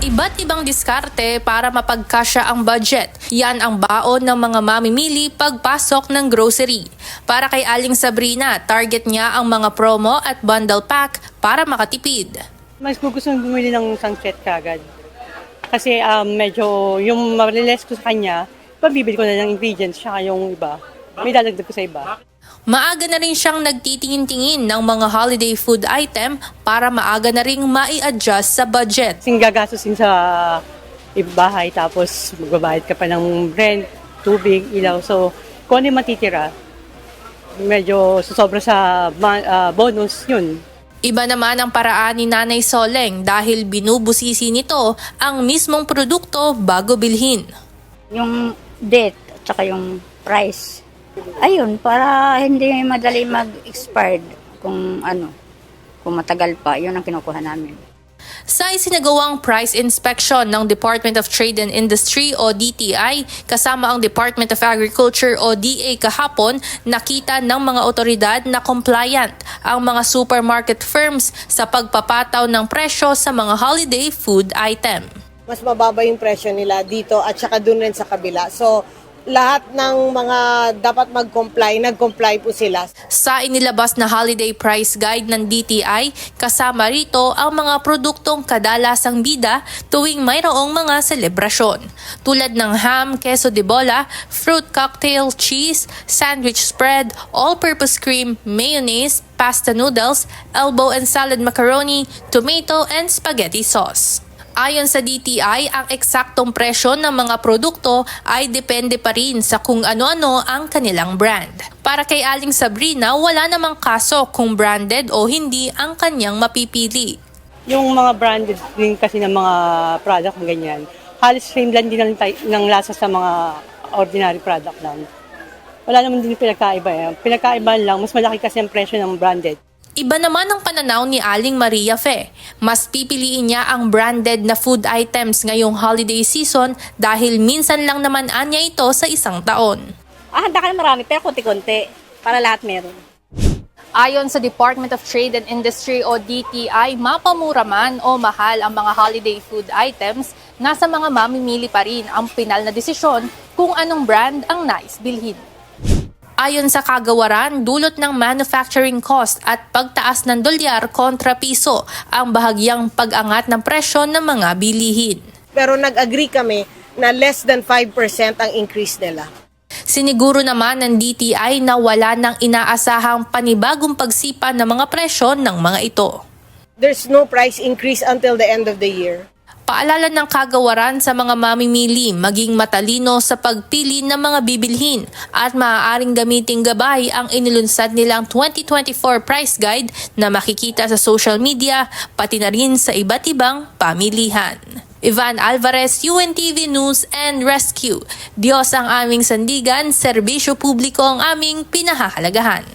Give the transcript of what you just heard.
Iba't ibang diskarte para mapagkasya ang budget. Yan ang baon ng mga mamimili pagpasok ng grocery. Para kay Aling Sabrina, target niya ang mga promo at bundle pack para makatipid. Mas gusto bumili ng isang set kagad. Kasi medyo yung mariles ko sa kanya, pabibili ko na ng ingredients siya yung iba. May dadagdag ko sa iba. Maaga na rin siyang nagtitingin-tingin ng mga holiday food item para maaga na rin mai-adjust sa budget. Kasing gagastusin sa bahay tapos magbabayad ka pa ng rent, tubig, ilaw. So kung ano yung matitira, medyo sobra sa bonus yun. Iba naman ang paraan ni Nanay Soleng dahil binubusisi nito ang mismong produkto bago bilhin. Yung date at saka yung price. Ayun, para hindi madali mag-expired kung matagal pa, yun ang kinukuha namin. Sa isinagawang price inspection ng Department of Trade and Industry o DTI kasama ang Department of Agriculture o DA kahapon, nakita ng mga otoridad na compliant ang mga supermarket firms sa pagpapataw ng presyo sa mga holiday food item. Mas mababa yung presyo nila dito at saka dun rin sa kabila. So lahat ng mga dapat mag-comply, nag-comply po sila. Sa inilabas na holiday price guide ng DTI, kasama rito ang mga produktong kadalasang bida tuwing mayroong mga selebrasyon. Tulad ng ham, queso de bola, fruit cocktail, cheese, sandwich spread, all-purpose cream, mayonnaise, pasta noodles, elbow and salad macaroni, tomato and spaghetti sauce. Ayon sa DTI, ang eksaktong presyo ng mga produkto ay depende pa rin sa kung ano-ano ang kanilang brand. Para kay Aling Sabrina, wala namang kaso kung branded o hindi ang kanyang mapipili. Yung mga branded din kasi ng mga product ng ganyan, halos same lang din ng lasa sa mga ordinary product lang. Wala naman din pinagkaiba. Pinagkaiba lang, mas malaki kasi ang presyo ng branded. Iba naman ang pananaw ni Aling Maria Fe. Mas pipiliin niya ang branded na food items ngayong holiday season dahil minsan lang naman anya ito sa isang taon. Handa ka na marami, pero konti-konti. Para lahat meron. Ayon sa Department of Trade and Industry o DTI, mapamura man o mahal ang mga holiday food items, nasa mga mamimili pa rin ang pinal na desisyon kung anong brand ang nais bilhin. Ayon sa kagawaran, dulot ng manufacturing cost at pagtaas ng dolyar kontra piso ang bahagyang pag-angat ng presyo ng mga bilihin. Pero nag-agree kami na less than 5% ang increase nila. Siniguro naman ng DTI na wala nang inaasahang panibagong pagsipa ng mga presyo ng mga ito. There's no price increase until the end of the year. Paalala ng kagawaran sa mga mamimili maging matalino sa pagpili ng mga bibilhin at maaaring gamiting gabay ang inilunsad nilang 2024 price guide na makikita sa social media pati na rin sa iba't ibang pamilihan. Ivan Alvarez, UNTV News and Rescue. Diyos ang aming sandigan, serbisyo publiko ang aming pinahahalagahan.